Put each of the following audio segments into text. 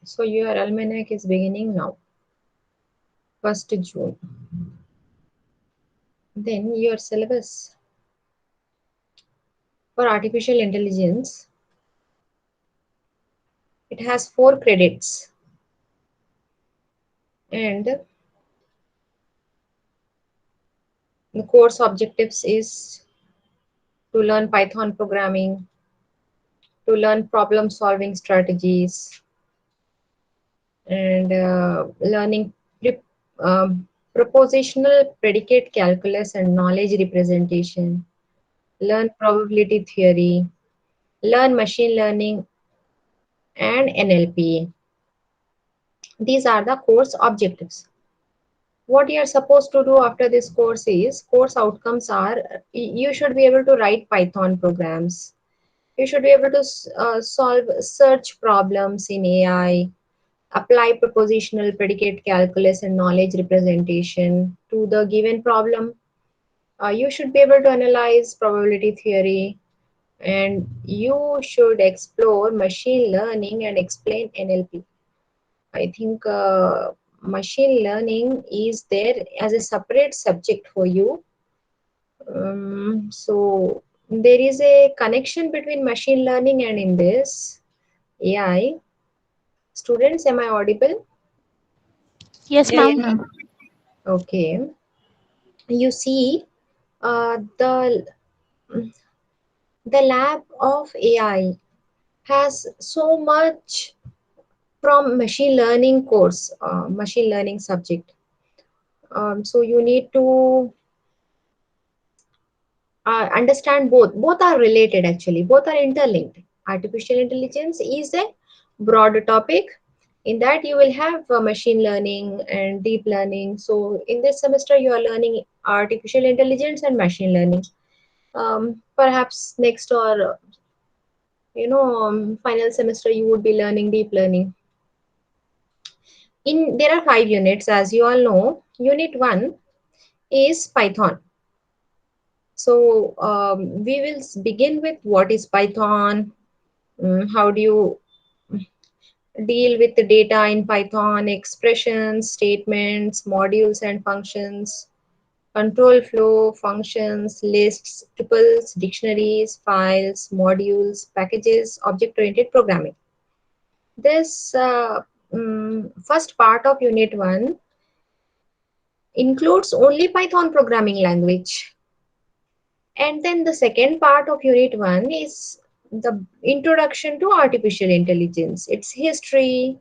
So your almanac is beginning now, 1st June. Then your syllabus for artificial intelligence, it has 4 credits, and the course objectives is to learn Python programming, to learn problem solving strategies, and learning propositional predicate calculus and knowledge representation, learn probability theory, learn machine learning and NLP. These are the course objectives. What you are supposed to do after this course is, course outcomes are, you should be able to write Python programs. You should be able to solve search problems in AI, apply propositional predicate calculus and knowledge representation to the given problem. You should be able to analyze probability theory, and you should explore machine learning and explain NLP. I think machine learning is there as a separate subject for you. So there is a connection between machine learning and in this AI. Students, am I audible? Yes, Yes, ma'am. ma'am. Okay. You see, the lab of AI has so much from machine learning course, machine learning subject. So you need to understand both. Both are related actually. Both are interlinked. Artificial intelligence is a broad topic. In that you will have machine learning and deep learning. So in this semester you are learning artificial intelligence and machine learning. Perhaps next or final semester you would be learning deep learning. In there are 5 units, as you all know. Unit 1 is Python. So we will begin with what is Python, how do you deal with the data in Python, expressions, statements, modules and functions, control flow, functions, lists, tuples, dictionaries, files, modules, packages, object-oriented programming. This first part of Unit 1 includes only Python programming language. And then the second part of Unit 1 is the introduction to artificial intelligence, its history,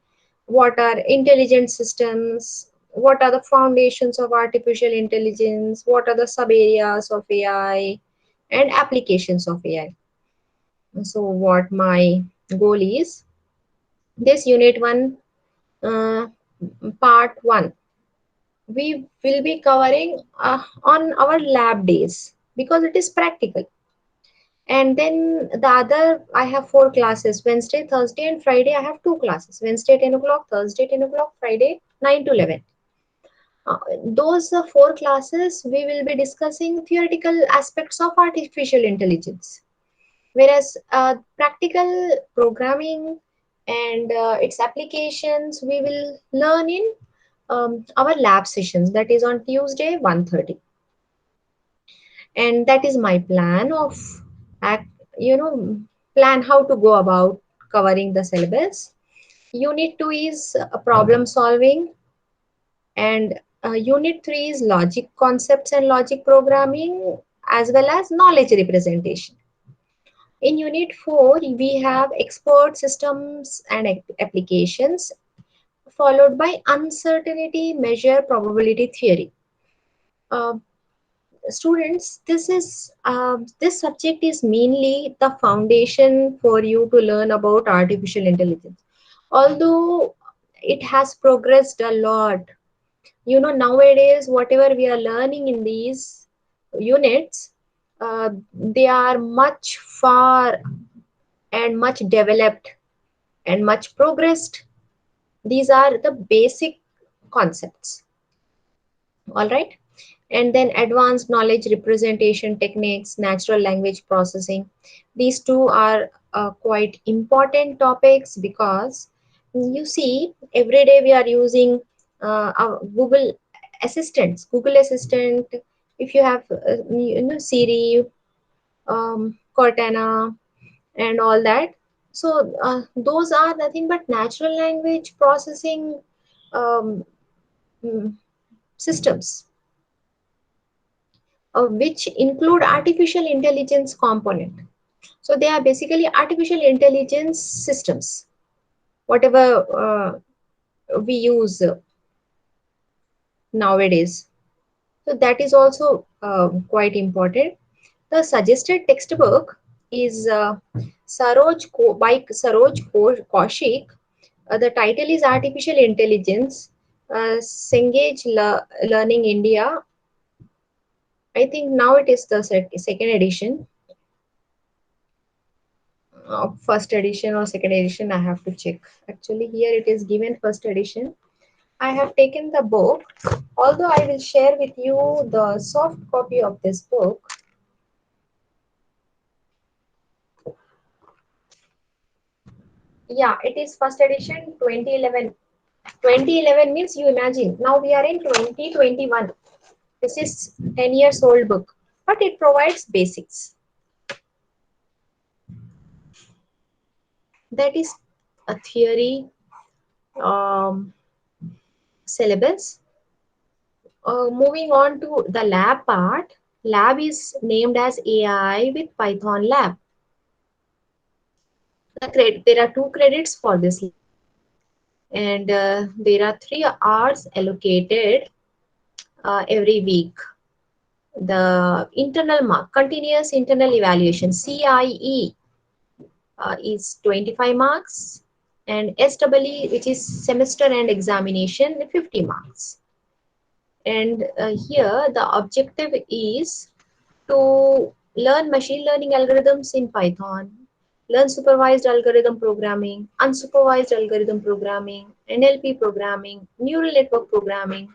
what are intelligent systems, what are the foundations of artificial intelligence, what are the sub areas of AI, and applications of AI. So, what my goal is, this Unit 1, uh, Part 1, we will be covering on our lab days because it is practical. And then the other, I have 4 classes, Wednesday, Thursday, and Friday. I have 2 classes, Wednesday 10 o'clock, Thursday 10 o'clock, Friday 9 to 11. Those 4 classes, we will be discussing theoretical aspects of artificial intelligence. Whereas practical programming and its applications, we will learn in our lab sessions. That is on Tuesday, 1:30. And that is my plan of act, you know plan how to go about covering the syllabus. Unit 2 is problem solving, and unit 3 is logic concepts and logic programming, as well as knowledge representation. In unit 4 we have expert systems and applications, followed by uncertainty measure probability theory. Uh, Students, this subject is mainly the foundation for you to learn about artificial intelligence. Although it has progressed a lot, nowadays whatever we are learning in these units, they are much far and much developed and much progressed. These are the basic concepts. All right. And then advanced knowledge representation techniques, natural language processing. These two are quite important topics because You see, every day we are using our Google assistants, Google Assistant. If you have, Siri, Cortana, and all that. So those are nothing but natural language processing um, mm, systems, which include artificial intelligence component. So they are basically artificial intelligence systems, whatever we use nowadays. So that is also quite important. The suggested textbook is by Kaushik. The title is Artificial Intelligence, Cengage Learning India. I think now it is the second edition, first edition or second edition. I have to check. Actually, here it is given first edition. I have taken the book, although I will share with you the soft copy of this book. Yeah, it is first edition 2011. 2011 means, you imagine, now we are in 2021. This is 10 years old book, but it provides basics. That is a theory um, syllabus. Moving on to the lab part. Lab is named as AI with Python lab. There are two credits for this lab, and there are 3 hours allocated every week. The internal mark, continuous internal evaluation, CIE, is 25 marks, and SEE, which is semester and examination, 50 marks. And here the objective is to learn machine learning algorithms in Python, learn supervised algorithm programming, unsupervised algorithm programming, NLP programming, neural network programming.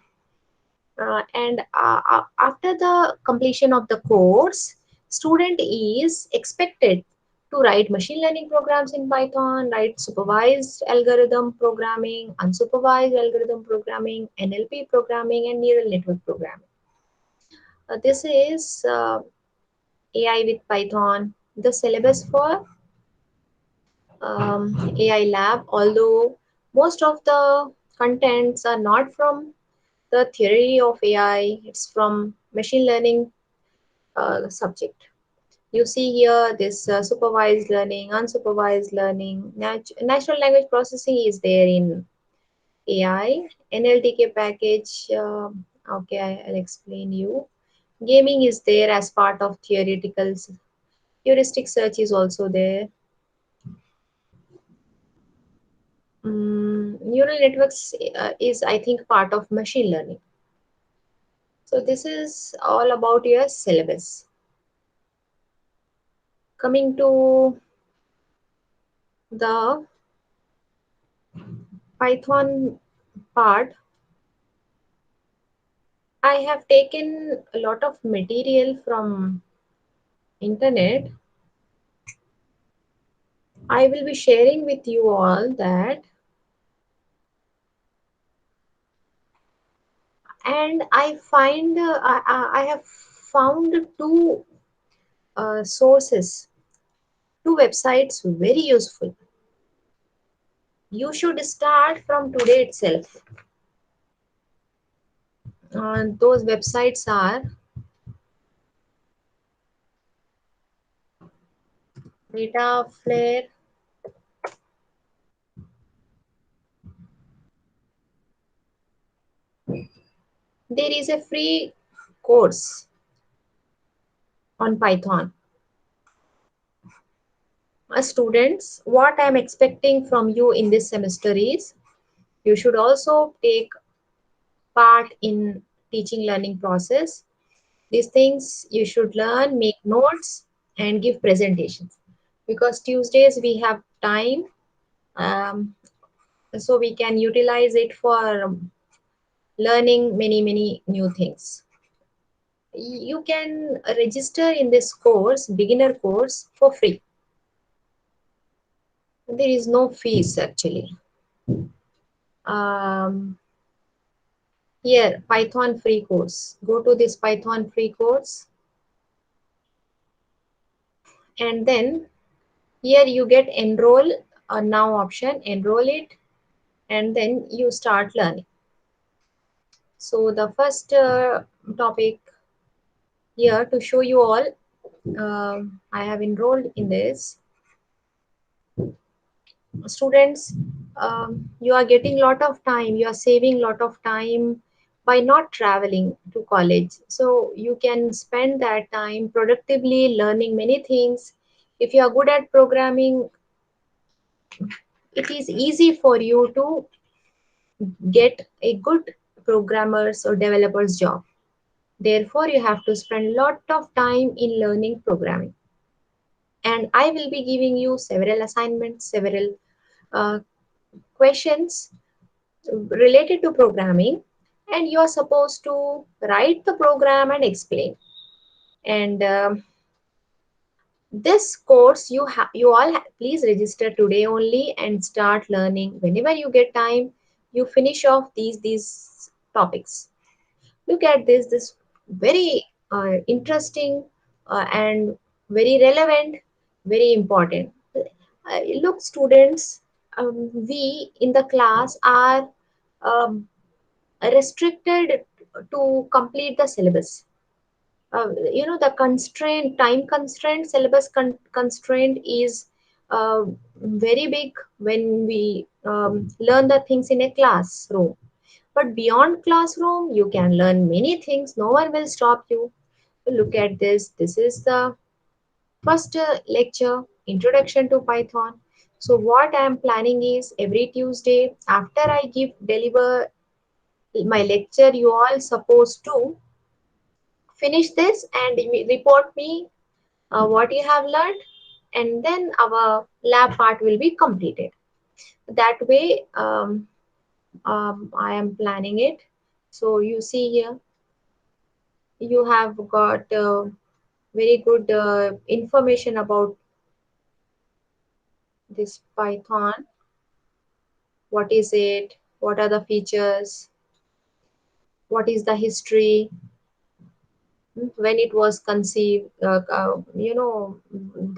And after the completion of the course, student is expected to write machine learning programs in Python, write supervised algorithm programming, unsupervised algorithm programming, NLP programming, and neural network programming. This is AI with Python, the syllabus for AILab, although most of the contents are not from the theory of AI, it's from machine learning subject. You see here this supervised learning, unsupervised learning, natural language processing is there in AI, NLTK package. Okay, I'll explain you. Gaming is there as part of theoretical. Heuristic search is also there. Neural networks is, I think, part of machine learning. So this is all about your syllabus. Coming to the Python part, I have taken a lot of material from internet. I will be sharing with you all that, and I have found sources, two websites very useful. You should start from today itself. Those websites are Metaflare. There is a free course on Python. Students, what I am expecting from you in this semester is you should also take part in teaching learning process. These things you should learn, make notes, and give presentations. Because Tuesdays we have time, um, so we can utilize it for learning many new things. You can register in this course, beginner course, for free. There is no fees actually. Um, Here, Python free course. Go to this Python free course, and then here you get enroll now option, enroll it, and then you start learning. So the first topic here to show you all, I have enrolled in this. Students, you are getting lot of time, you are saving lot of time by not traveling to college, so you can spend that time productively learning many things. If you are good at programming, it is easy for you to get a good programmers or developers job. Therefore you have to spend lot of time in learning programming, and I will be giving you several assignments, several uh, questions related to programming, and you are supposed to write the program and explain. And this course you all please register today only and start learning whenever you get time. You finish off these topics. Look at this very interesting and very relevant, very important. Look students, we in the class are um, restricted to complete the syllabus. The constraint, time constraint, syllabus constraint is uh, very big when we learn the things in a classroom. But beyond classroom, you can learn many things. No one will stop you. Look at this. This is the first lecture, Introduction to Python. So what I am planning is every Tuesday after I give deliver my lecture, you all supposed to finish this and report me what you have learned, and then our lab part will be completed. That way, I am planning it. So you see here, you have got very good information about this Python. What is it? What are the features? What is the history? When it was conceived, the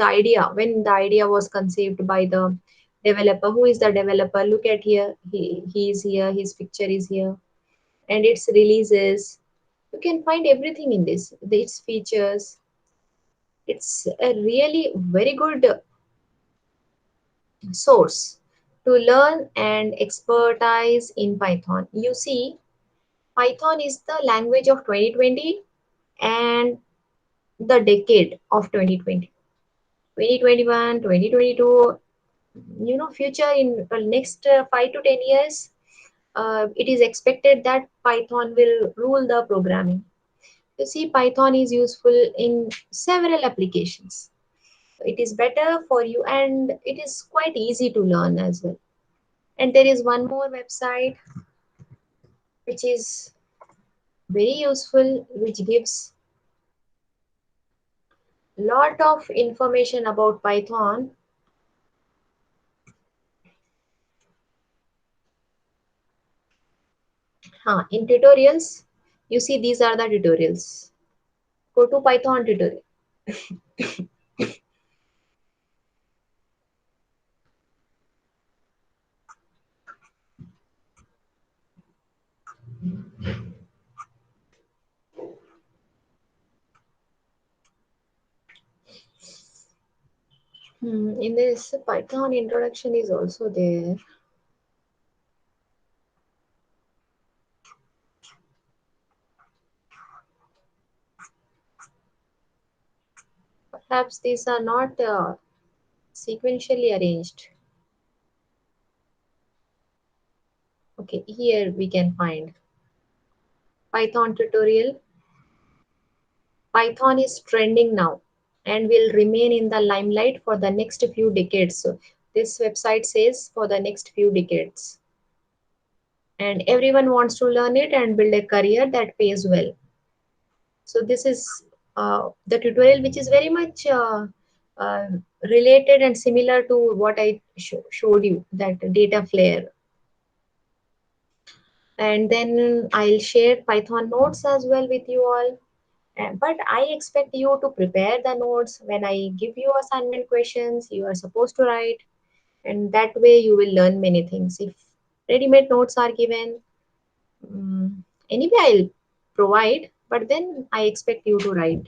idea, when the idea was conceived by the developer. Who is the developer? Look at here, he is here, his picture is here, and its releases. You can find everything in this, its features. It's a really very good source to learn and expertise in Python. You see, Python is the language of 2020 and the decade of 2020. 2021, 2022, future in next 5 to 10 years, it is expected that Python will rule the programming. You see, Python is useful in several applications. It is better for you and it is quite easy to learn as well. And there is one more website which is very useful, which gives lot of information about Python. In tutorials, you see these are the tutorials. Go to Python tutorial. In this Python introduction is also there. Perhaps these are not sequentially arranged. Okay, here we can find Python tutorial. Python is trending now and will remain in the limelight for the next few decades. So this website says for the next few decades. And everyone wants to learn it and build a career that pays well. So this is the tutorial which is very much uh, related and similar to what I showed you, that data flare. And then I'll share Python notes as well with you all. But I expect you to prepare the notes. When I give you assignment questions, you are supposed to write, and that way you will learn many things. If ready-made notes are given, um, anyway, I'll provide, but then I expect you to write.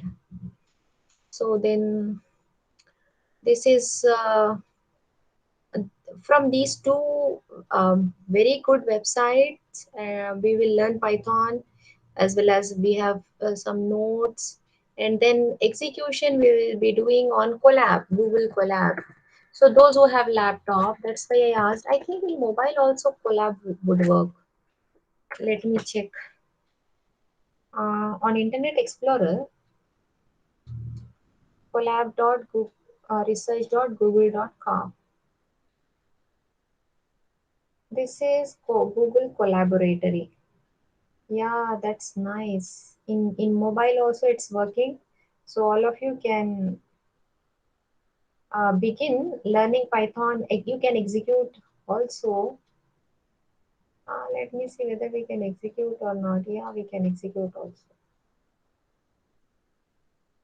So then this is from these two very good websites. We will learn Python, as well as we have some notes, and then execution we will be doing on Collab, Google Collab. So those who have laptop, that's why I asked. I think in mobile also Collab would work. Let me check. On Internet Explorer, collab.research.google.com. This is Google Collaboratory. Yeah, that's nice. In mobile also it's working. So all of you can begin learning Python. You can execute also. Let me see whether we can execute or not. Yeah, we can execute also.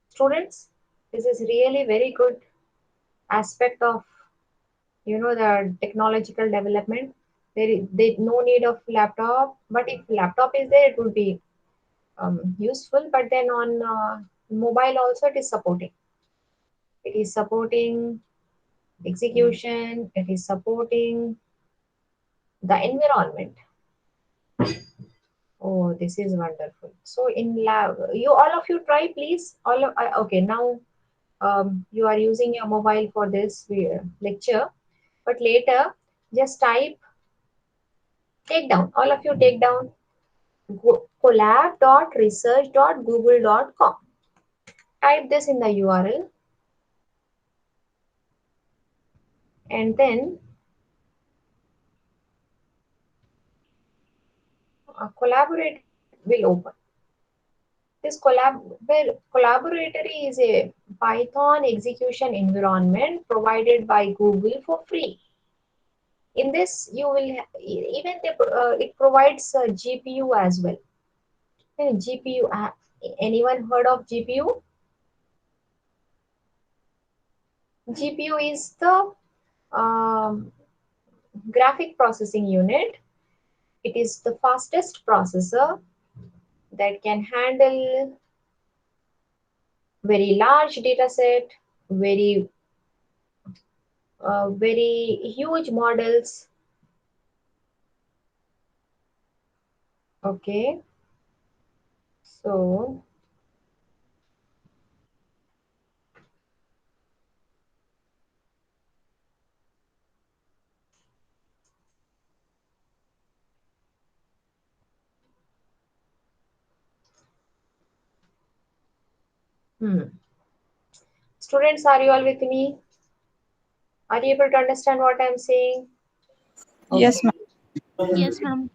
Students, this is really very good aspect of the technological development. There no need of laptop, but if laptop is there, it would be useful. But then on mobile also it is supporting. It is supporting execution. It is supporting the environment. Oh, this is wonderful. So in lab, you all of you try, please. All of okay now. You are using your mobile for this lecture, but later just type, take down. All of you take down collab.research.google.com. Type this in the URL, and then Collaboratory will open. This Collaboratory is a Python execution environment provided by Google for free. In this, you will even it provides GPU as well. GPU. Anyone heard of GPU? GPU is the um, graphic processing unit. It is the fastest processor that can handle very large data set, very very huge models. Okay, so students, are you all with me? Are you able to understand what I'm saying? Okay. Yes, ma'am. Yes, ma'am.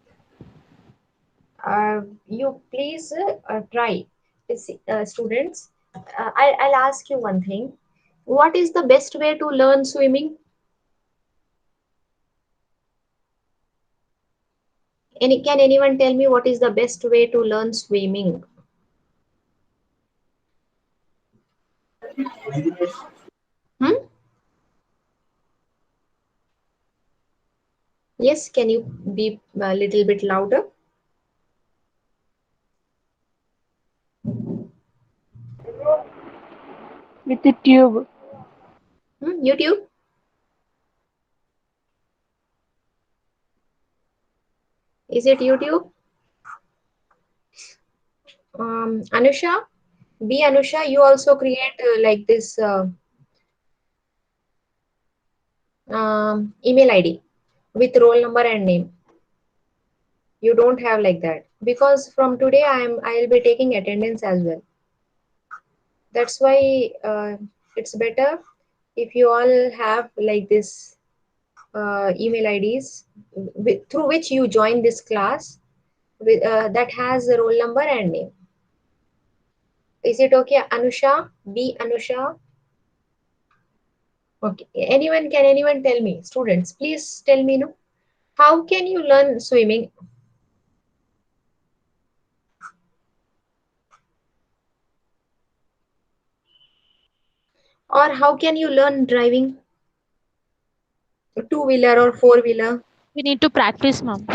You please try. Students, I'll ask you one thing. What is the best way to learn swimming? Can anyone tell me what is the best way to learn swimming? Hmm? Yes, can you be a little bit louder? With the tube. YouTube? Is it YouTube? Anusha? Be Anusha, you also create like this email ID with roll number and name. You don't have like that because from today I'll be taking attendance as well. That's why it's better if you all have like this email IDs through which you join this class that has the roll number and name. Is it okay, Anusha? Be Anusha. Okay. Can anyone tell me, students? Please tell me, no. How can you learn swimming? Or how can you learn driving? Two wheeler or four wheeler? We need to practice, ma'am.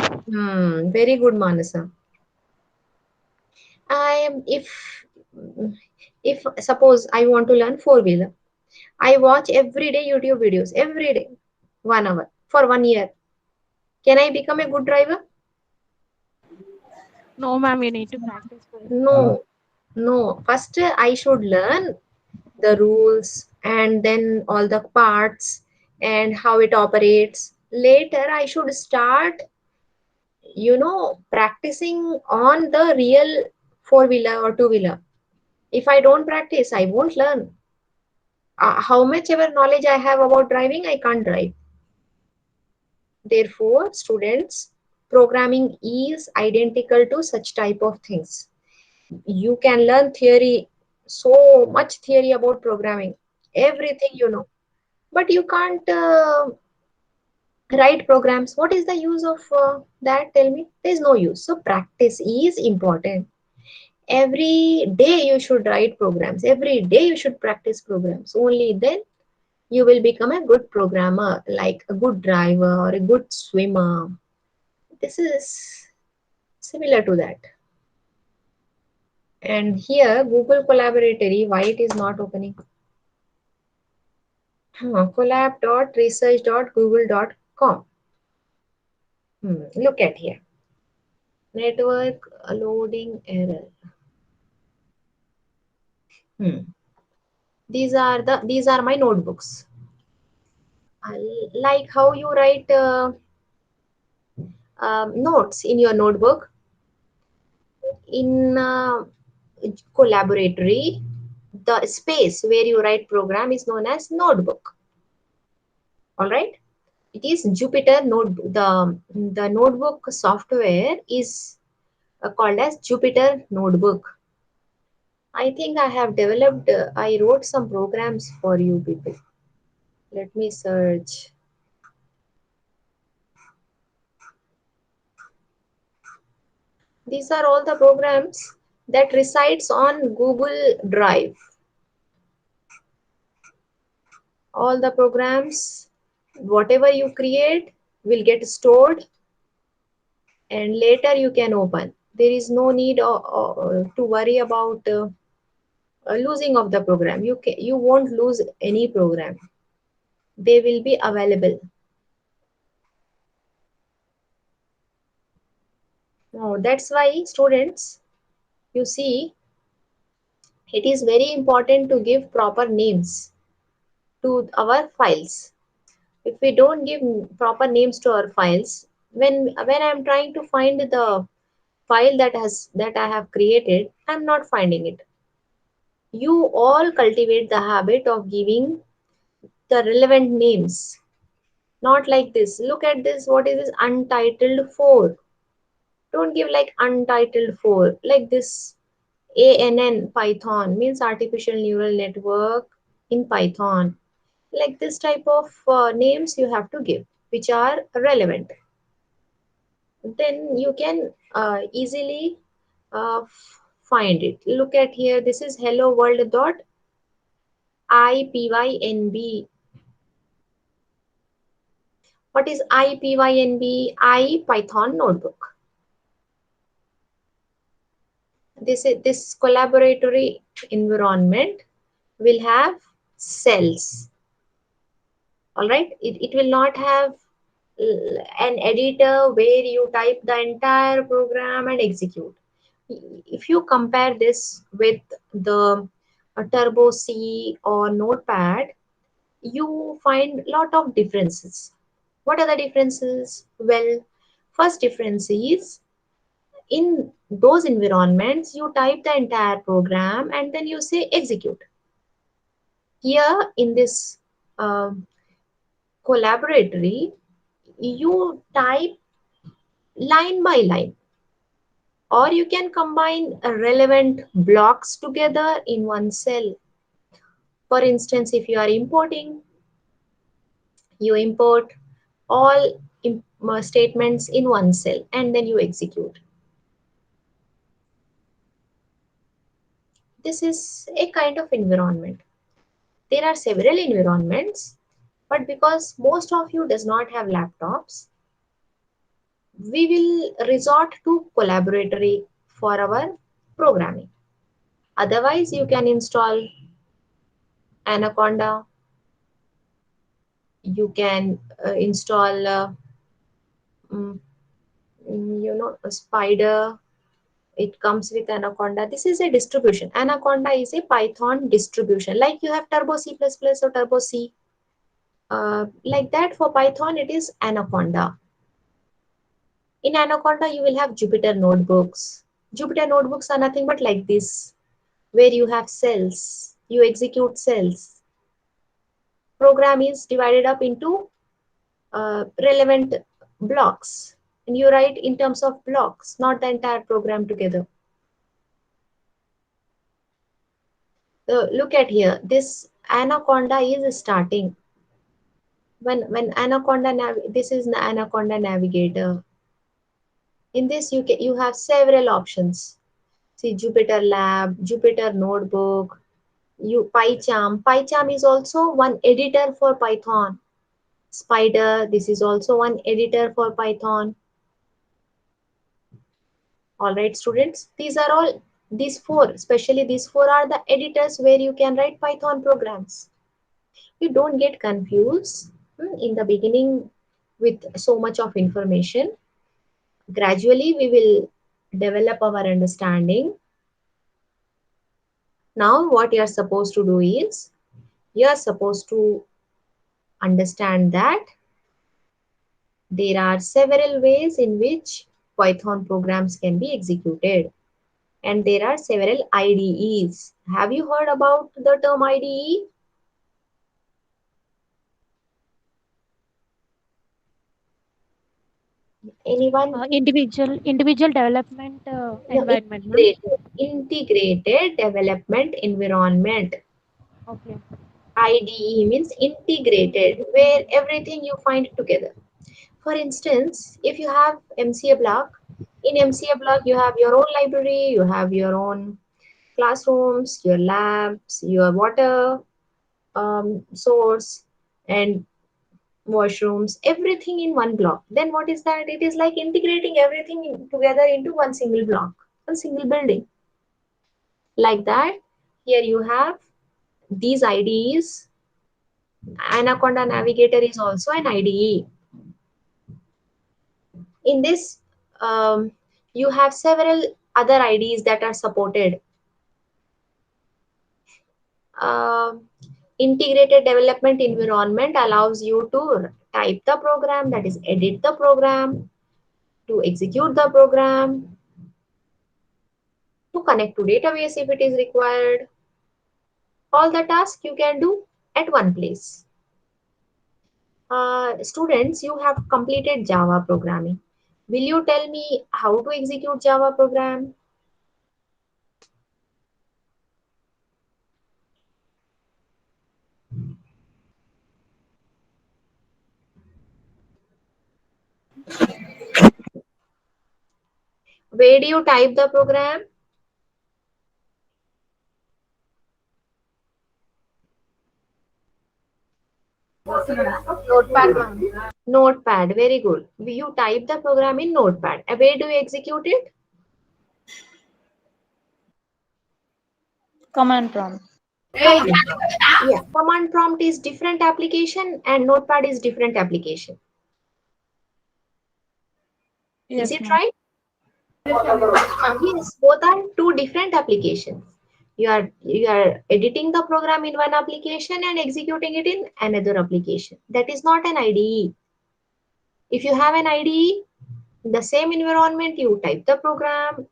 Very good, Manasa. I am if suppose I want to learn four wheeler, I watch every day YouTube videos every day, 1 hour for 1 year. Can I become a good driver? No, ma'am, we need to practice first. No, no. First, I should learn the rules and then all the parts and how it operates. Later, I should start, practicing on the real four wheeler or two wheeler. If I don't practice, I won't learn. How much ever knowledge I have about driving, I can't drive. Therefore, students, programming is identical to such type of things. You can learn theory, so much theory about programming, everything but you can't write programs. What is the use of that? Tell me. There's no use. So practice is important. Every day you should write programs. Every day you should practice programs. Only then you will become a good programmer, like a good driver or a good swimmer. This is similar to that. And here, Google Collaboratory, why it is not opening? Collab.research.google.com. Look at here. Network loading error. Hmm. These are my notebooks. Like how you write notes in your notebook in Collaboratory. The space where you write program is known as notebook. All right. It is Jupyter notebook. The notebook software is called as Jupyter notebook. I think I have developed. I wrote some programs for you people. Let me search. These are all the programs that resides on Google Drive. All the programs, whatever you create, will get stored and later you can open. There is no need to worry about losing of the program. You won't lose any program. They will be available. Now that's why students, you see, it is very important to give proper names to our files. If we don't give proper names to our files, when I'm trying to find the file that I have created, I'm not finding it. You all cultivate the habit of giving the relevant names. Not like this. Look at this. What is this? Untitled 4. Don't give like untitled 4. Like this. ANN Python means artificial neural network in Python. Like this type of names you have to give, which are relevant. Then you can easily find it. Look at here. This is hello world dot IPYNB. What is IPYNB? I Python notebook. This collaboratory environment will have cells. All right. It will not have an editor where you type the entire program and execute. If you compare this with the Turbo C or Notepad, you find a lot of differences. What are the differences? Well, first difference is in those environments, you type the entire program and then you say execute. Here in this um, collaboratory, you type line by line, or you can combine relevant blocks together in one cell. For instance, if you are importing, you import all statements in one cell and then you execute. This is a kind of environment. There are several environments, but because most of you does not have laptops, we will resort to Collaboratory for our programming. Otherwise, you can install Anaconda, you can install mm, a Spider. It comes with Anaconda. This is a distribution. Anaconda is a Python distribution. Like you have Turbo C++ or Turbo C. Like that for Python, it is Anaconda. In Anaconda, you will have Jupyter notebooks. Jupyter notebooks are nothing but like this, where you have cells. You execute cells. Program is divided up into relevant blocks. And you write in terms of blocks, not the entire program together. Look at here. This Anaconda is starting. When Anaconda this is the Anaconda navigator. In this you have several options. See Jupyter Lab, Jupyter Notebook, PyCharm. PyCharm is also one editor for Python. Spider, this is also one editor for Python. All right, students, these are all, these four, especially these four are the editors where you can write Python programs. You don't get confused in the beginning with so much of information. Gradually, we will develop our understanding. Now, what you are supposed to do is, you are supposed to understand that there are several ways in which Python programs can be executed. And there are several IDEs. Have you heard about the term IDE? Anyone? Individual development No, environment, ma'am. integrated development environment. Okay. IDE means integrated, where everything you find together. For instance, if you have MCA block, in MCA block you have your own library, you have your own classrooms, your labs, your water source, and washrooms, everything in one block. Then what is that? It is like integrating everything together into one single block, one single building. Like that, here you have these IDEs. Anaconda Navigator is also an IDE. In this, you have several other IDEs that are supported. Um Integrated development environment allows you to type the program, that is edit the program, to execute the program, to connect to database if it is required. All the tasks you can do at one place. Students, you have completed Java programming. Will you tell me how to execute Java program? Where do you type the program? Notepad, ma'am. Notepad, very good. You type the program in Notepad. Where do you execute it? Command prompt. Command. Yeah, command prompt is different application and Notepad is different application. Is Yes, it ma'am. right? Ma'am. Yes, both are two different applications. You are editing the program in one application and executing it in another application. That is not an IDE. If you have an IDE, in the same environment, you type the program,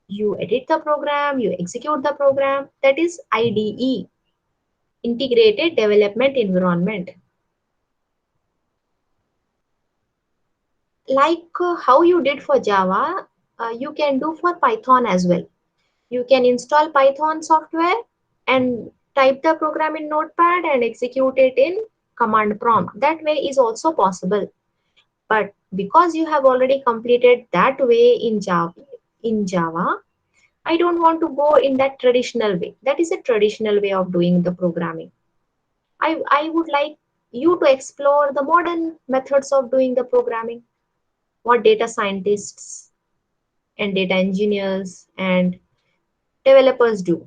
you edit the program, you execute the program. That is IDE, Integrated Development Environment. Like how you did for Java, you can do for Python as well. You can install Python software and type the program in Notepad and execute it in command prompt. That way is also possible. But because you have already completed that way in Java, I don't want to go in that traditional way. That is a traditional way of doing the programming. I would like you to explore the modern methods of doing the programming, what data scientists and data engineers and developers do.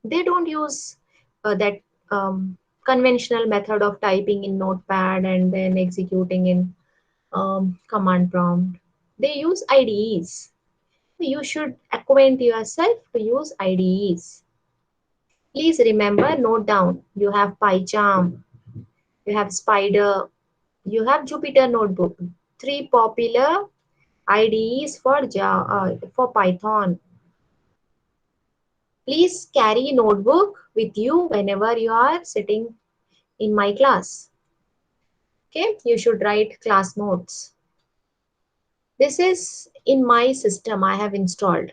They don't use that conventional method of typing in notepad and then executing in command prompt. They use IDEs. You should acquaint yourself to use IDEs. Please remember, note down. You have PyCharm, you have Spider, you have Jupyter Notebook. Three popular IDEs for for Python. Please carry notebook with you whenever you are sitting in my class. Okay, you should write class notes. This is in my system I have installed.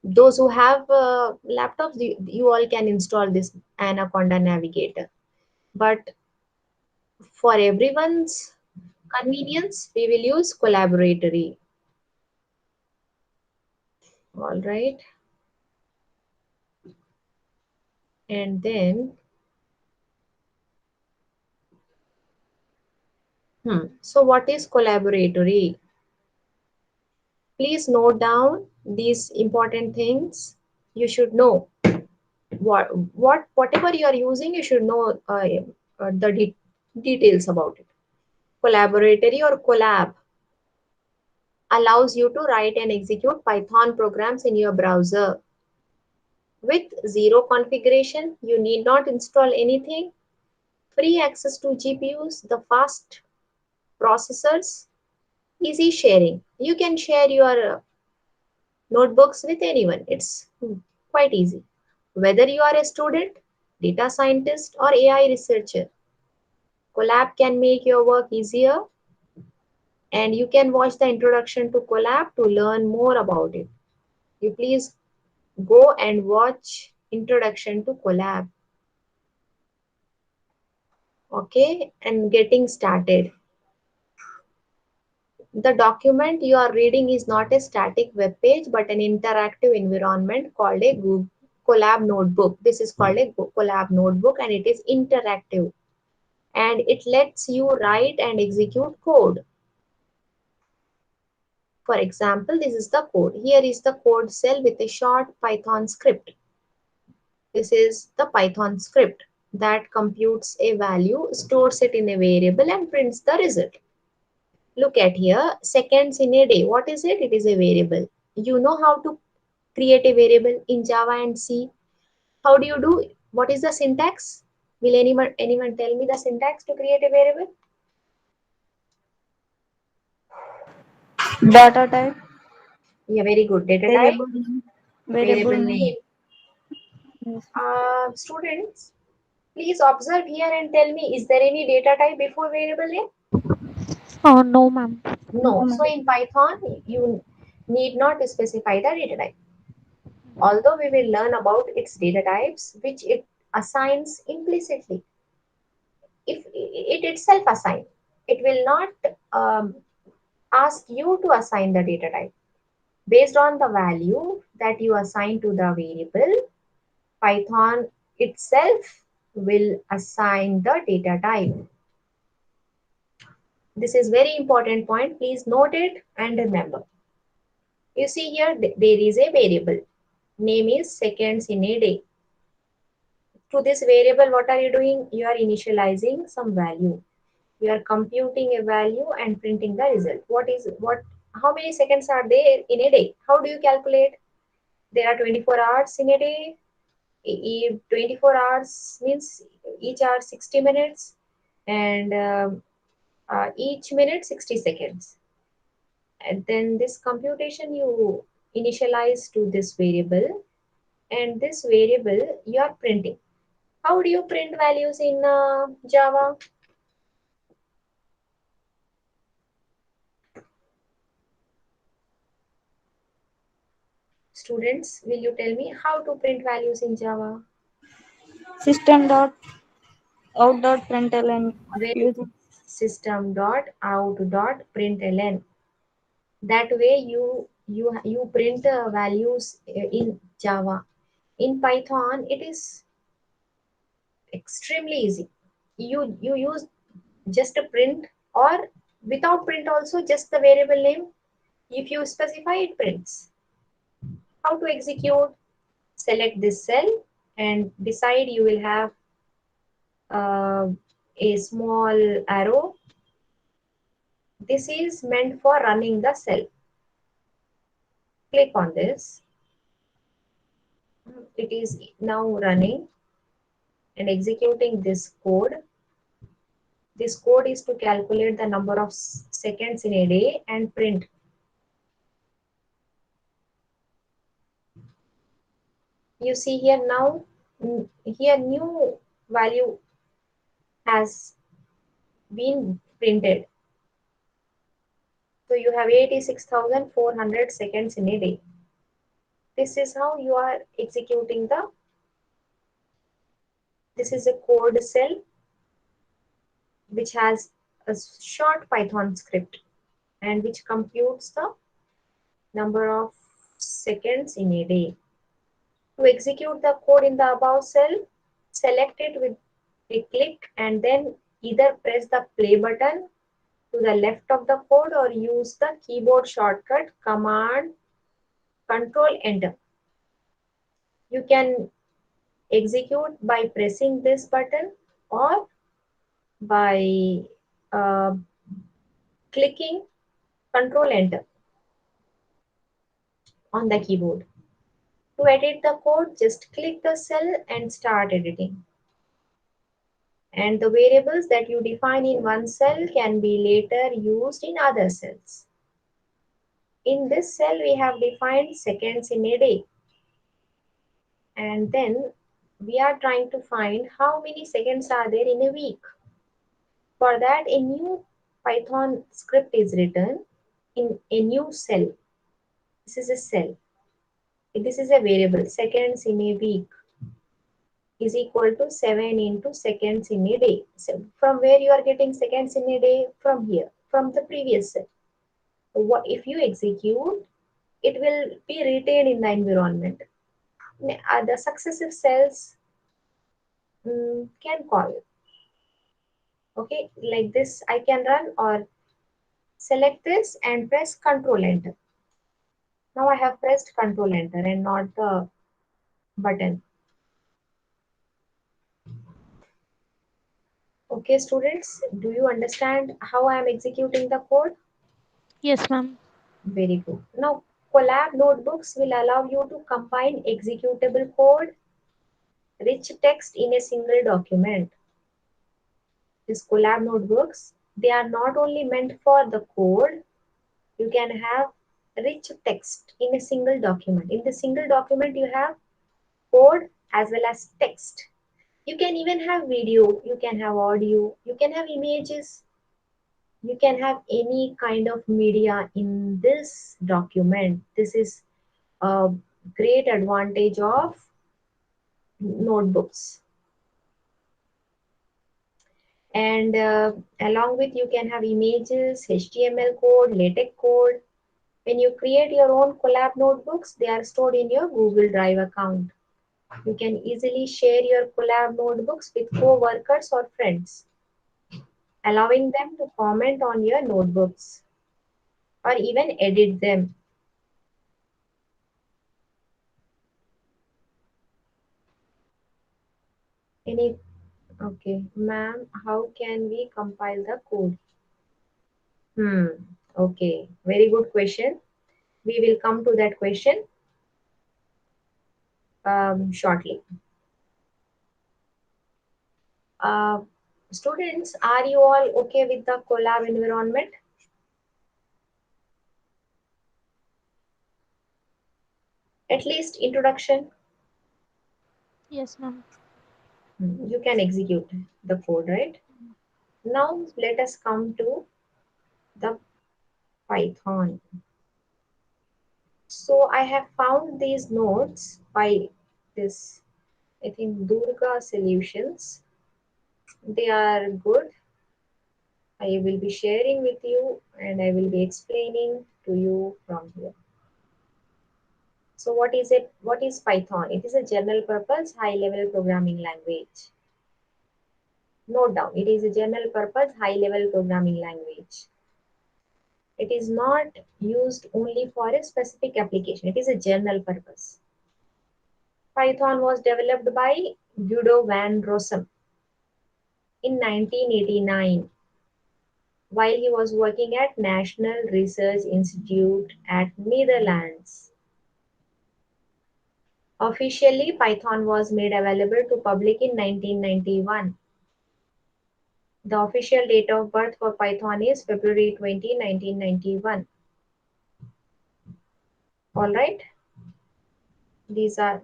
Those who have laptops, you all can install this Anaconda Navigator. But for everyone's convenience, we will use Collaboratory. All right. And then, so what is Collaboratory? Please note down these important things. You should know whatever you are using. You should know the details about it. Collaboratory or Collab allows you to write and execute Python programs in your browser with zero configuration. You need not install anything. Free access to GPUs, the fast processors, easy sharing. You can share your notebooks with anyone. It's quite easy. Whether you are a student, data scientist, or AI researcher, Collab can make your work easier, and you can watch the introduction to Collab to learn more about it. You please go and watch introduction to Collab. Okay, and getting started. The document you are reading is not a static web page but an interactive environment called a Google Collab notebook. This is called a Collab notebook and it is interactive and it lets you write and execute code. For example, this is the code. Here is the code cell with a short Python script. This is the Python script that computes a value, stores it in a variable and prints the result. Look at here, seconds in a day. What is it? It is a variable. You know how to create a variable in Java and C. How do you do? What is the syntax? Will anyone tell me the syntax to create a variable? Data type, Yeah, very good. Data type, variable name, variable variable name. name. Yes. Students, please observe here and tell me, is there any data type before variable name? Oh, no, ma'am. No, No. So ma'am. in Python, you need not specify the data type. Although we will learn about its data types, which it assigns implicitly. If it itself assign, it will not um, ask you to assign the data type. Based on the value that you assign to the variable, Python itself will assign the data type. This is very important point. Please note it and remember. You see here, there is a variable. Name is seconds in a day. To this variable, what are you doing? You are initializing some value. You are computing a value and printing the result. How many seconds are there in a day? How do you calculate? There are 24 hours in a day. 24 hours means each hour 60 minutes and each minute 60 seconds. And then this computation you initialize to this variable and this variable you are printing. How do you print values in Java? Students, will you tell me how to print values in Java? System dot out dot println Where using system.out.println. That way you print values in Java. In Python, it is extremely easy. You use just a print, or without print also, just the variable name. If you specify, it prints. How to execute? Select this cell and decide you will have uh, a small arrow. This is meant for running the cell. Click on this. It is now running and executing this code. This code is to calculate the number of seconds in a day and print. You see here now, here new value has been printed. So you have 86,400 seconds in a day. This is how you are executing this is a code cell which has a short Python script and which computes the number of seconds in a day. To execute the code in the above cell, select it with a click and then either press the play button to the left of the code or use the keyboard shortcut Command Control Enter. You can execute by pressing this button or by uh, clicking Control Enter on the keyboard. To edit the code, just click the cell and start editing. And the variables that you define in one cell can be later used in other cells. In this cell, we have defined seconds in a day. And then we are trying to find how many seconds are there in a week. For that, a new Python script is written in a new cell. This is a cell. This is a variable. Seconds in a week is equal to 7 into seconds in a day. So from where you are getting seconds in a day? From here, from the previous cell. What if you execute, it will be retained in the environment. The successive cells can call. Okay, like this I can run or select this and press Control Enter. Now I have pressed Control Enter and not the button. Okay, students, do you understand how I am executing the code? Yes, ma'am. Very good. Now, Collab notebooks will allow you to combine executable code, rich text in a single document. These Collab notebooks, they are not only meant for the code, you can have rich text in a single document. In the single document, you have code as well as text. You can even have video, you can have audio, you can have images, you can have any kind of media in this document. This is a great advantage of notebooks. And along with you can have images, HTML code, LaTeX code. When you create your own Collab notebooks, they are stored in your Google Drive account. You can easily share your Collab notebooks with co-workers or friends, allowing them to comment on your notebooks or even edit them. Any Okay, ma'am, how can we compile the code? Okay, very good question. We will come to that question shortly. Uh, Students, are you all okay with the Collab environment? At least introduction, Yes, ma'am. you can execute the code, right? Now let us come to the Python. So I have found these notes by this, I think, Durga Solutions. They are good. I will be sharing with you and I will be explaining to you from here. So what is it? What is Python? It is a general purpose high level programming language. Note down, it is a general purpose, high level programming language. It is not used only for a specific application. It is a general purpose. Python was developed by Guido van Rossum in 1989 while he was working at National Research Institute at Netherlands. Officially, Python was made available to public in 1991. The official date of birth for Python is February 20, 1991. All right, these are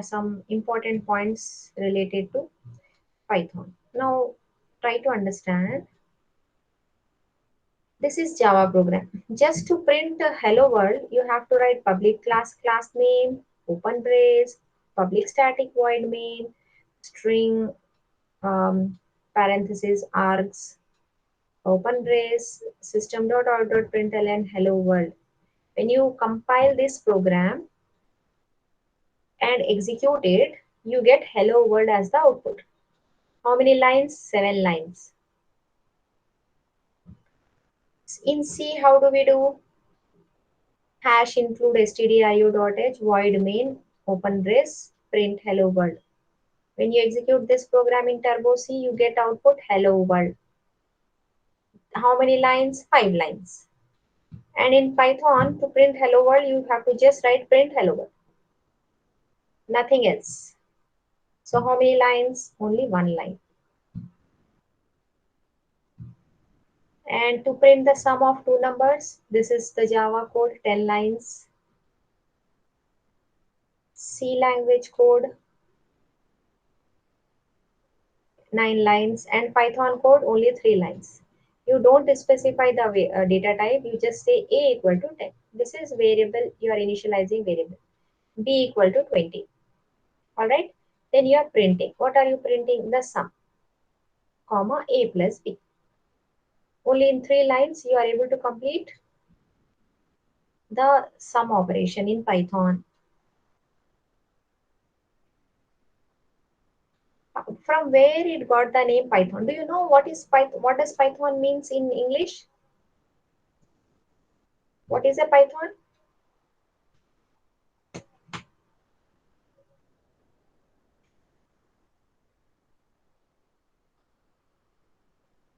some important points related to Python. Now, try to understand. This is Java program. Just to print a hello world, you have to write public class name, open brace, public static void main, string, um, parenthesis, args, open brace, system.out.println hello world. When you compile this program and execute it, you get hello world as the output. How many lines? 7 lines. In C, how do we do? Hash include stdio.h void main open brace print hello world. When you execute this program in Turbo C, you get output hello world. How many lines? 5 lines. And in Python, to print hello world, you have to just write print hello world. Nothing else. So how many lines? Only 1 line. And to print the sum of two numbers, this is the Java code, 10 lines. C language code, 9 lines, and Python code only 3 lines. You don't specify the data type, you just say A equal to 10. This is variable, you are initializing variable. B equal to 20. Alright, then you are printing. What are you printing? The sum, comma A plus B. Only in 3 lines you are able to complete the sum operation in Python. From where it got the name Python? Do you know what is Python? What does Python means in English? What is a Python?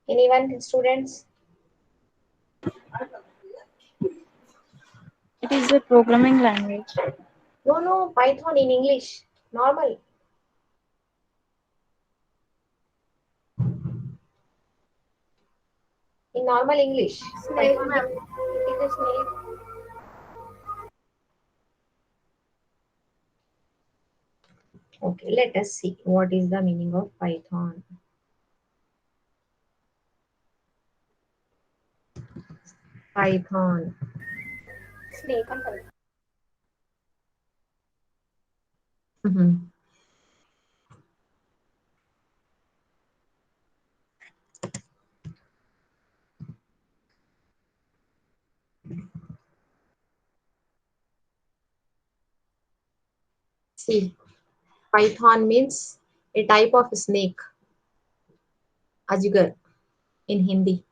Anyone, students? It is a programming language. No, no, Python in English. Normal. In normal English. Snake, Python ma'am. means. It is a snake. Okay, let us see what is the meaning of Python. Python. Snake, uncle. Mhm. See, Python means a type of snake, ajgar in Hindi.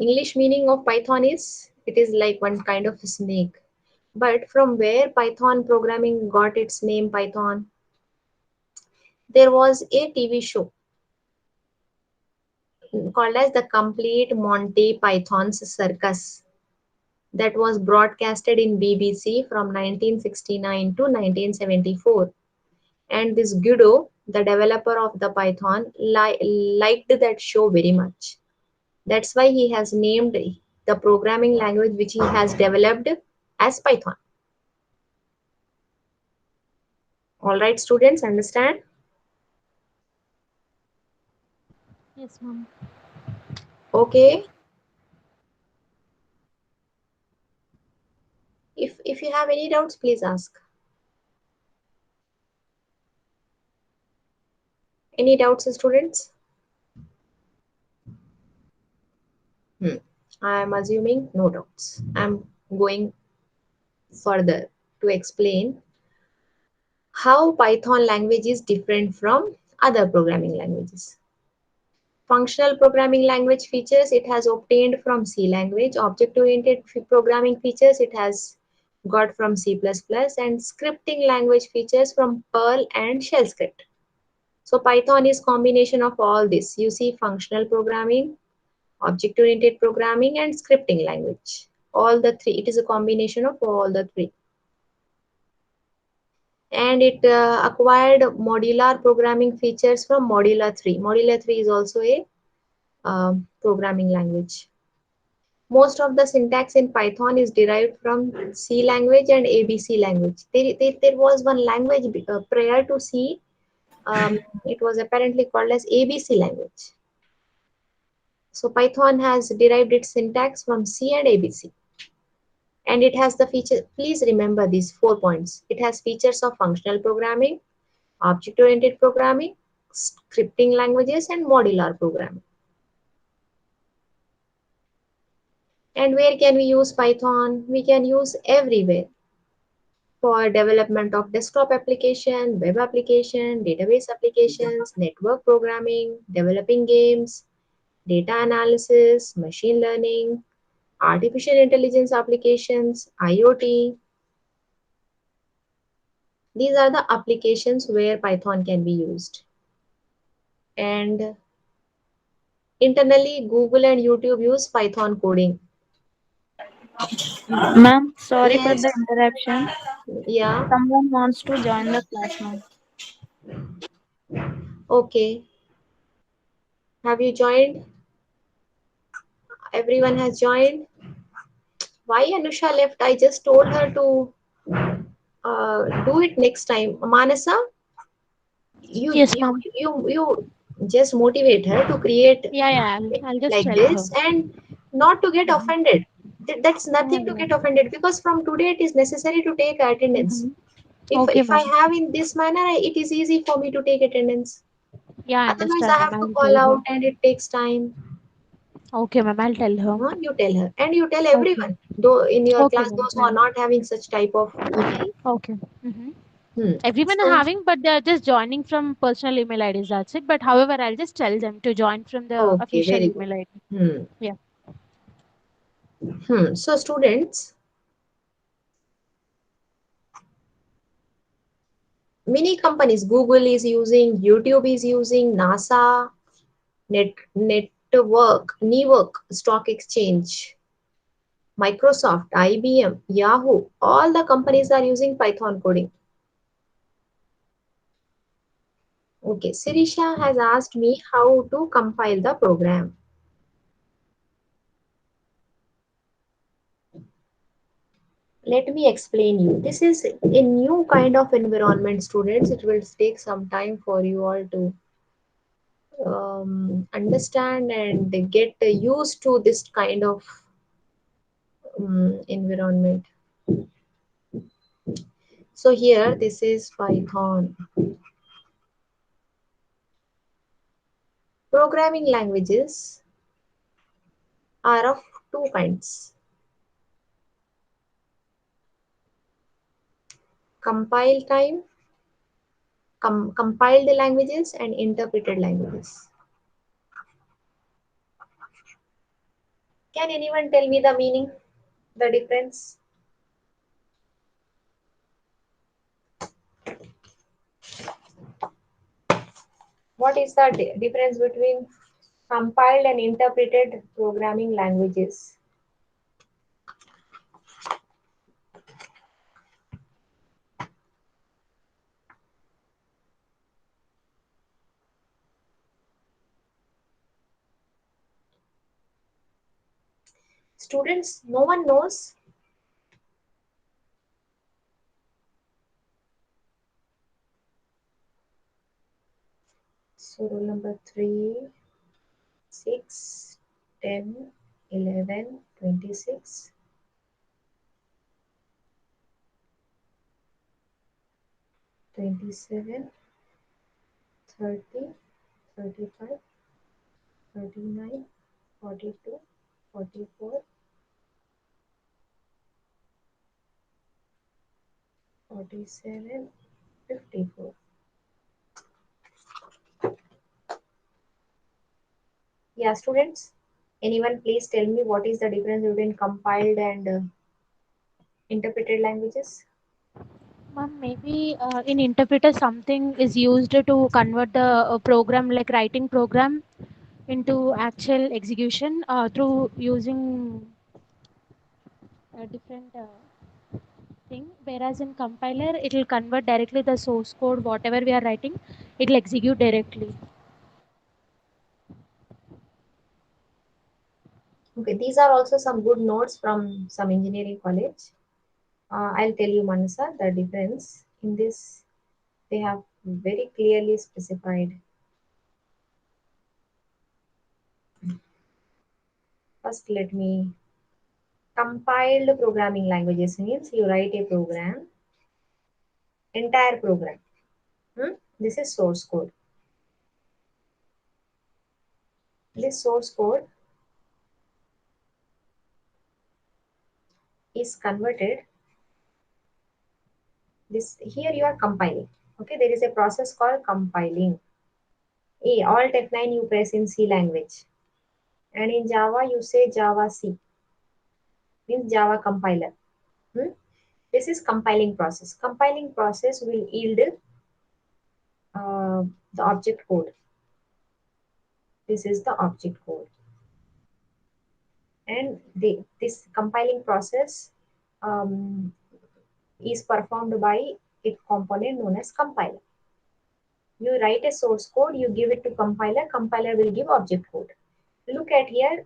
English meaning of Python is it is like one kind of snake. But from where Python programming got its name Python? There was a TV show called as the Complete Monty Python's Circus that was broadcasted in BBC from 1969 to 1974. And this Guido, the developer of the Python, liked that show very much. That's why he has named the programming language which he has developed as Python. All right, students, understand? Yes, ma'am. Okay. If you have any doubts, please ask. Any doubts, students? Hmm. I am assuming no doubts. I'm going further to explain how Python language is different from other programming languages. Functional programming language features it has obtained from C language. Object-oriented programming features it has got from C++, and scripting language features from Perl and shell script. So Python is combination of all this. You see functional programming, object-oriented programming, and scripting language. All the three. It is a combination of all the three. And it acquired modular programming features from Modular 3. Modular 3 is also a programming language. Most of the syntax in Python is derived from C language and ABC language. There was one language prior to C. It was apparently called as ABC language. So Python has derived its syntax from C and ABC. And it has the feature, please remember these 4 points. It has features of functional programming, object-oriented programming, scripting languages, and modular programming. And where can we use Python? We can use everywhere for development of desktop application, web application, database applications, network programming, developing games, data analysis, machine learning, artificial intelligence applications, IoT. These are the applications where Python can be used. And internally, Google and YouTube use Python coding. Ma'am, sorry for Yes, the interruption. yeah, Someone wants to join the class now. okay. Have you joined? Everyone has joined. Why Anusha left? I just told her to do it next time. Manasa, you Yes, you ma'am. you just motivate her to create Yeah, yeah. I'll just like tell her. this and not to get Mm-hmm. offended. That's Yeah, nothing to yeah. get offended because from today it is necessary to take attendance. Mm-hmm. Okay, If I ma'am. have in this manner, it is easy for me to take attendance. Yeah, I Otherwise, understand, I ma'am. have to I'll call tell her. out and it takes time. Okay, ma'am. I'll tell her. You tell her and you tell Okay. everyone. Though in your Okay, class, ma'am. those who are not having such type of email. Okay. Mm-hmm. Hmm. Everyone are So having, but they're just joining from personal email IDs. That's it. But however, I'll just tell them to join from the okay, official very good. email ID. Hmm. Yeah. So students, many companies, Google is using, YouTube is using, NASA, Network, Stock Exchange, Microsoft, IBM, Yahoo, all the companies are using Python coding. Okay, Sirisha has asked me how to compile the program. Let me explain you. This is a new kind of environment, students. It will take some time for you all to understand and get used to this kind of environment. So here, this is Python. Programming languages are of two kinds. Compile time, compiled languages and interpreted languages. Can anyone tell me the meaning, the difference? What is the difference between compiled and interpreted programming languages? Students, no one knows. So roll number 3, 6, 10, 11, 26, 27, 30, 35, 39, 42, 44, 47, 54. Yeah, students, anyone please tell me what is the difference between compiled and interpreted languages? Ma'am, maybe in interpreter something is used to convert the program, like writing program, into actual execution through using a different thing. Whereas in compiler, it will convert directly the source code, whatever we are writing, it will execute directly. Okay, these are also some good notes from some engineering college. I'll tell you, Manasa, the difference in this. They have very clearly specified. First, let me compiled programming languages means you write a program, entire program. This is source code. This source code is converted. This here you are compiling. Okay, there is a process called compiling. Alt F9 you press in C language, and in Java you say Java C, means Java compiler. Hmm? This is compiling process. Compiling process will yield the object code. This is the object code, and this compiling process um, is performed by a component known as compiler. You write a source code, you give it to compiler, compiler will give object code. Look at here,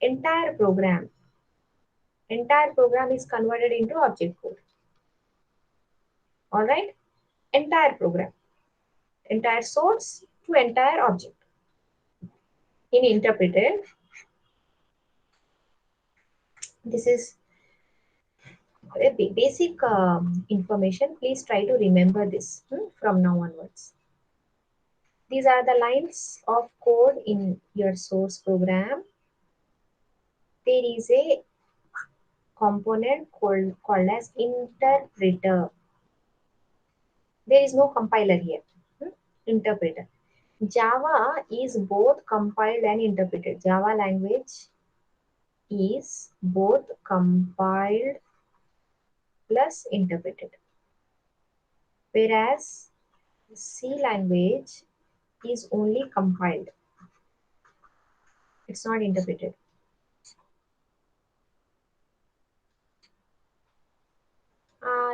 entire program. Entire program is converted into object code. All right, entire program, entire source to entire object. In interpreted, this is a basic information. Please try to remember this from now onwards. These are the lines of code in your source program. There is a component called as interpreter. There is no compiler here. Interpreter. Java is both compiled and interpreted. Java language is both compiled plus interpreted. Whereas C language is only compiled. It's not interpreted.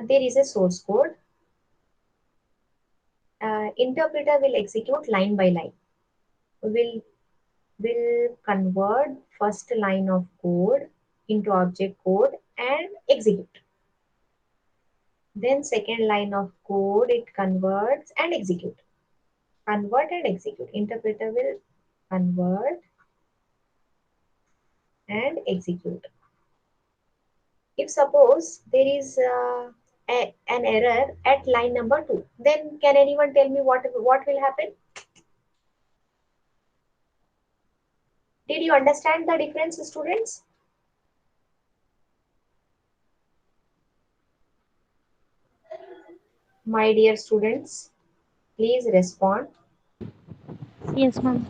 There is a source code. Interpreter will execute line by line. Will convert first line of code into object code and execute. Then second line of code it converts and execute. Convert and execute. Interpreter will convert and execute. If suppose there is an error at line number 2, then can anyone tell me what will happen? Did you understand the difference, students? My dear students, please respond. Yes, ma'am.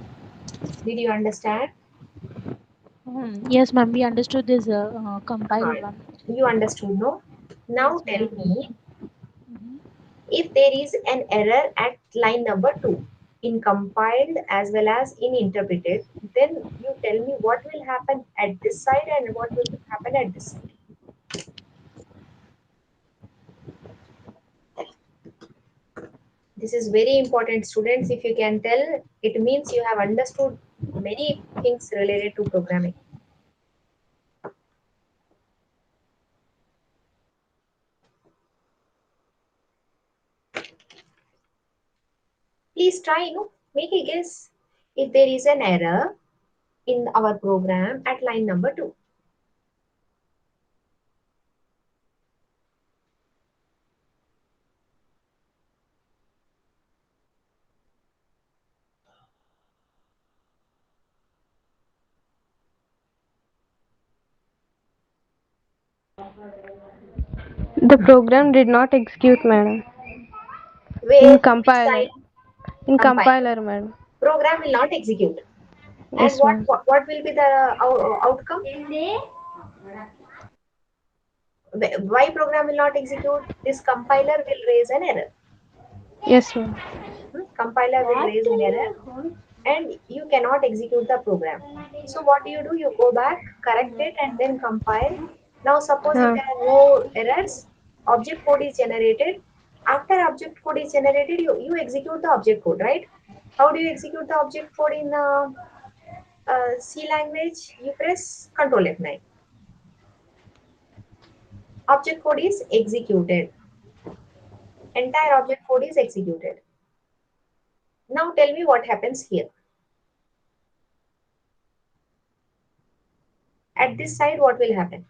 Did you understand? Yes, ma'am. We understood this compiled one. You understood, no? Now Yes, tell ma'am. me, Mhm. if there is an error at line number 2 in compiled as well as in interpreted, then you tell me what will happen at this side and what will happen at this side. This is very important, students. If you can tell, it means you have understood many things related to programming. Please try, make a guess if there is an error in our program at line number 2. The program did not execute, madam. Where? In Which compiler. side? In Compile. compiler, madam. Program will not execute. And Yes, ma'am. what will be the outcome? Why program will not execute? This compiler will raise an error. Yes, ma'am. Compiler will raise an error and you cannot execute the program. So what do? You go back, correct it, and then compile. Now suppose if Uh, there are no errors, object code is generated. After object code is generated, you execute the object code, right? How do you execute the object code in C language? You press Control F9. Object code is executed. Entire object code is executed. Now tell me what happens here. At this side, what will happen?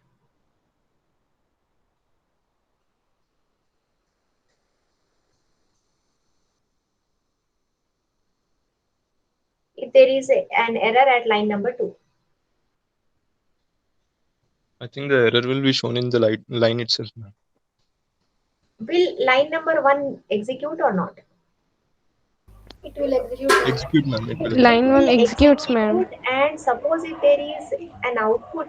If there is an error at line number 2, I think the error will be shown in the line itself, ma'am. will line number 1 execute or not? It will execute. Execute, ma'am. It will It execute. Line 1 will executes, ma'am. execute, and suppose if there is an output,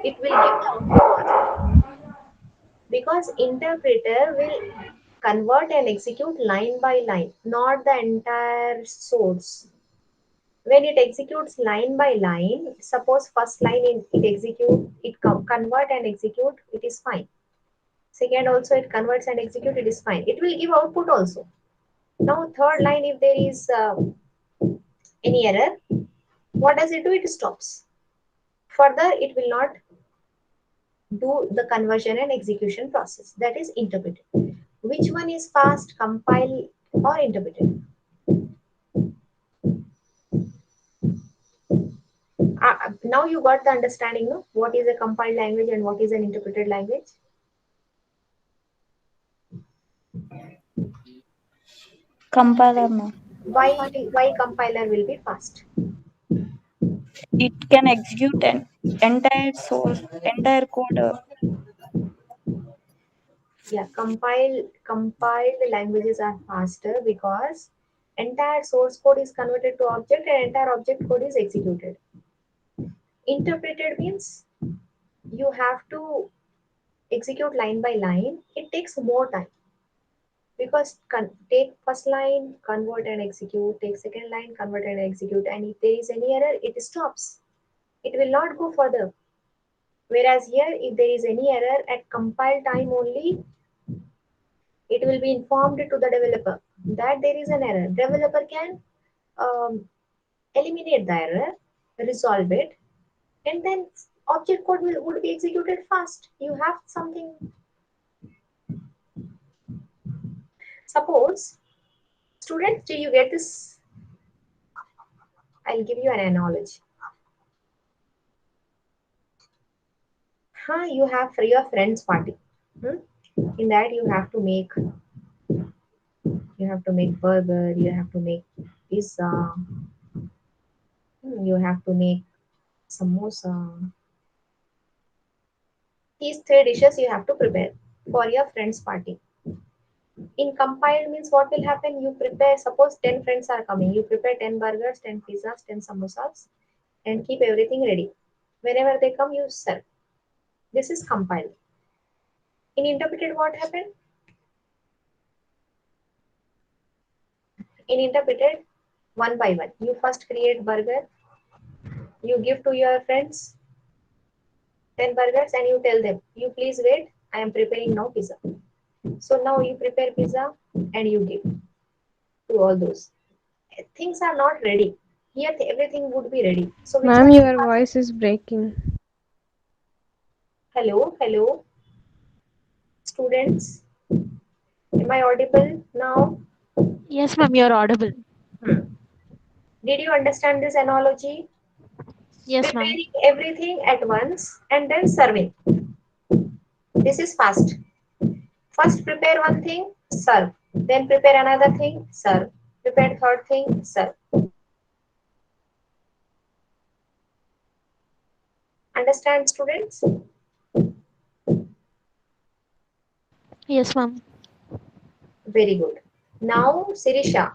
it will give the output also. Because interpreter will convert and execute line by line, not the entire source. When it executes line by line, suppose first line it execute, it convert and execute, it is fine. Second also it converts and execute, it is fine. It will give output also. Now third line, if there is any error, what does it do? It stops. Further, it will not do the conversion and execution process. That is interpreted. Which one is fast, compile or interpreted? Now you got the understanding, no? What is a compiled language and what is an interpreted language? Compiler, ma'am. Why compiler will be fast? It can execute an entire source, entire code. Yeah, compiled languages are faster because entire source code is converted to object and entire object code is executed. Interpreted means you have to execute line by line. It takes more time because take first line, convert and execute, take second line, convert and execute, and if there is any error, it stops. It will not go further. Whereas here, if there is any error at compile time only, it will be informed to the developer that there is an error. Developer can um, eliminate the error, resolve it, and then object code would be executed fast. You have something. Suppose, students, do you get this? I'll give you an analogy. You have your friend's party. In that you have to make burger, you have to make pizza, you have to make samosa. These 3 dishes you have to prepare for your friend's party. In compiled means what will happen? You prepare, suppose 10 friends are coming, you prepare 10 burgers, 10 pizzas, 10 samosas, and keep everything ready. Whenever they come, you serve. This is compiled. In interpreted, what happened? In interpreted, one by one, you first create burger, you give to your friends 10 burgers, and you tell them, you please wait, I am preparing now pizza. So now you prepare pizza and you give to all those. Things are not ready. Here everything would be ready. So which Ma'am, one is your fast? voice is breaking. Hello, students. Am I audible now? Yes, ma'am, you're audible. Hmm. Did you understand this analogy? Yes, ma'am. Preparing everything at once and then serving. This is fast. First prepare one thing, serve. Then prepare another thing, serve. Prepare third thing, serve. Understand, students? Yes, ma'am. Very good. Now, Sirisha,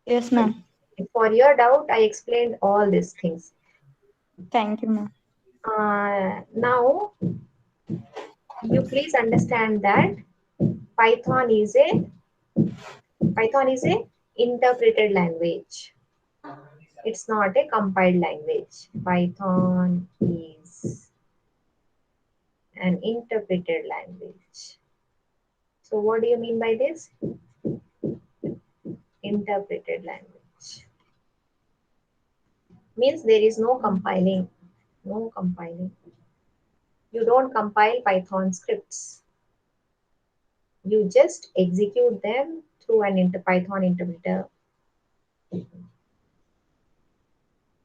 Yes, ma'am. For your doubt, I explained all these things. Thank you, ma'am. Now, you please understand that Python is a Python is a interpreted language. It's not a compiled language. Python is an interpreted language. So what do you mean by this? Interpreted language means there is no compiling. No compiling. You don't compile Python scripts. You just execute them through an Python interpreter.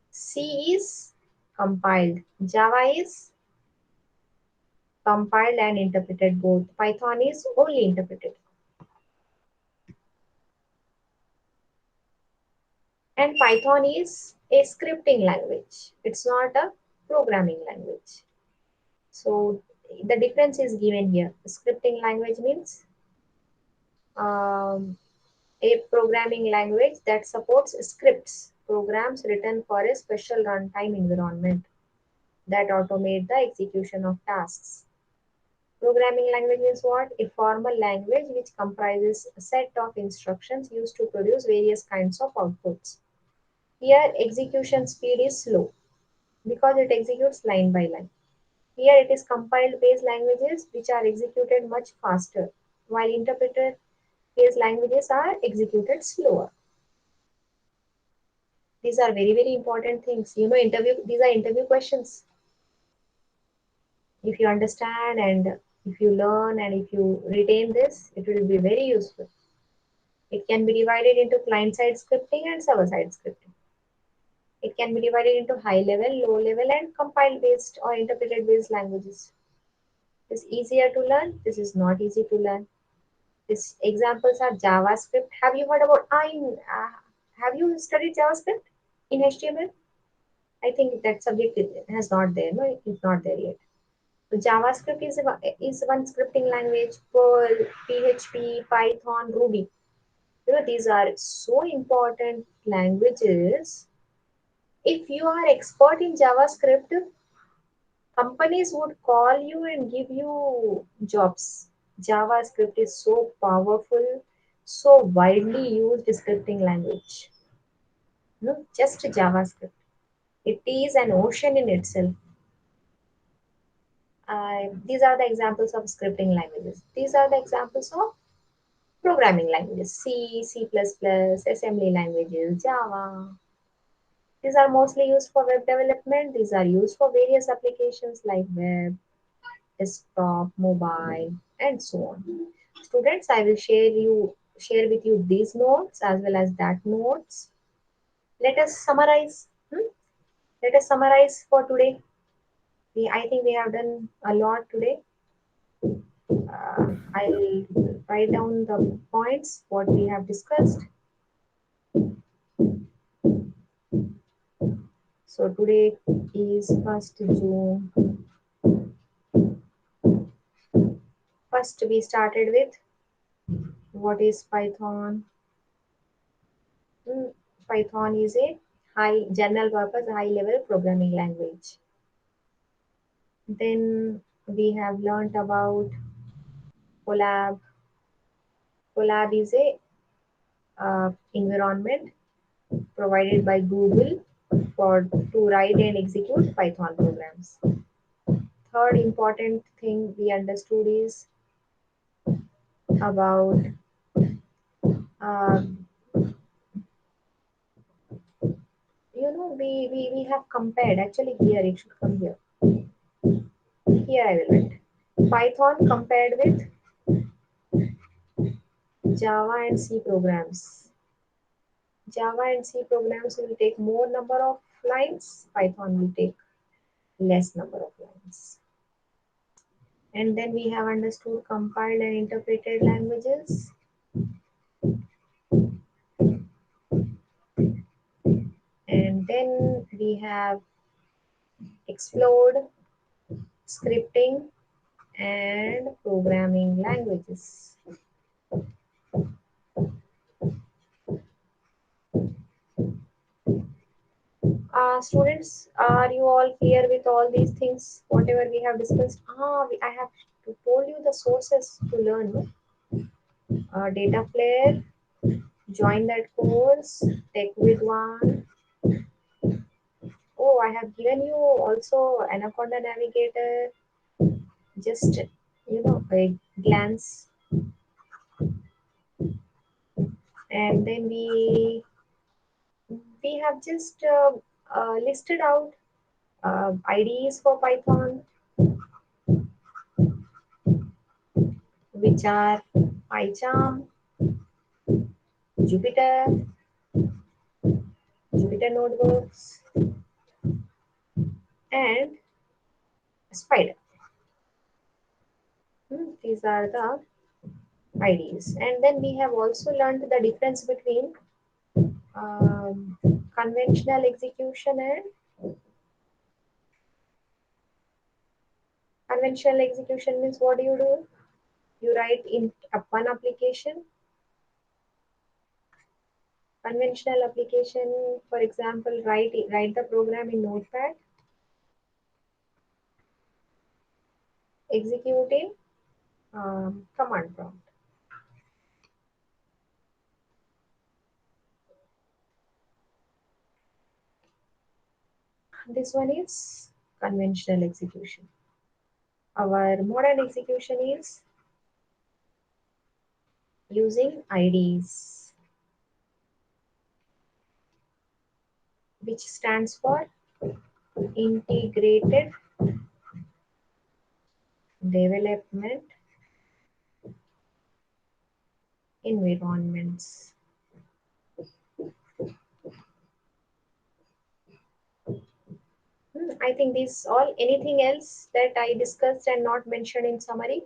C is compiled. Java is compiled and interpreted both. Python is only interpreted. And Python is a scripting language. It's not a programming language. So the difference is given here. Scripting language means um, a programming language that supports scripts, programs written for a special runtime environment that automate the execution of tasks. Programming language is what? A formal language which comprises a set of instructions used to produce various kinds of outputs. Here, execution speed is slow because it executes line by line. Here, it is compiled based languages which are executed much faster, while interpreted based languages are executed slower. These are very, very important things. You know, these are interview questions. If you understand and if you learn and if you retain this, it will be very useful. It can be divided into client-side scripting and server-side scripting. It can be divided into high-level, low-level, and compile-based or interpreted-based languages. This is easier to learn. This is not easy to learn. These examples are JavaScript. Have you heard about? Have you studied JavaScript in HTML? I think that subject has not there. No, it's not there yet. So JavaScript is one scripting language. Perl, PHP, Python, Ruby. You know, these are so important languages. If you are expert in JavaScript, companies would call you and give you jobs. JavaScript is so powerful, so widely used scripting language. No, just JavaScript. It is an ocean in itself. These are the examples of scripting languages. These are the examples of programming languages: C, C++, assembly languages, Java. These are mostly used for web development. These are used for various applications like web, desktop, mobile, and so on. Students, I will share with you these notes as well as that notes. Let us summarize. Let us summarize for today. I think we have done a lot today. I'll write down the points what we have discussed. So today is 1st June. First, we started with what is Python. Python is a high general purpose, high level programming language. Then we have learnt about Collab. Collab is a environment provided by Google for to write and execute Python programs. Third important thing we understood is about uh, we have compared. Actually, here it should come here. Here I will write Python compared with Java and C programs. Java and C programs will take more number of lines. Python will take less number of lines. And then we have understood compiled and interpreted languages. And then we have explored scripting and programming languages. Students, are you all clear with all these things, whatever we have discussed? I have told you the sources to learn. No? Data flare, join that course, tech with one. Oh, I have given you also Anaconda Navigator, just a glance, and then we have just listed out IDEs for Python, which are PyCharm, Jupyter, Jupyter Notebooks, and Spider. These are the IDs. And then we have also learned the difference between um, conventional execution and conventional execution means what do? You write in one application. Conventional application, for example, write the program in Notepad, execute in command prompt. This one is conventional execution. Our modern execution is using IDs, which stands for Integrated Development Environments. I think this all. Anything else that I discussed and not mentioned in summary?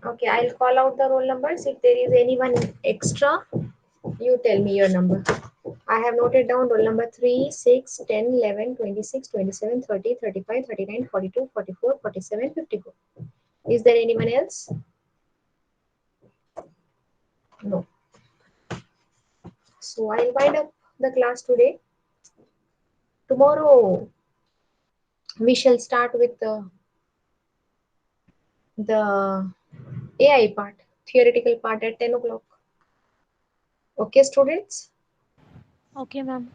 Okay, I'll call out the roll numbers. If there is anyone extra, you tell me your number. I have noted down roll number 3, 6, 10, 11, 26, 27, 30, 35, 39, 42, 44, 47, 54. Is there anyone else? No. So I'll wind up the class today. Tomorrow we shall start with the AI part, theoretical part at 10 o'clock. Okay, students? Okay, ma'am.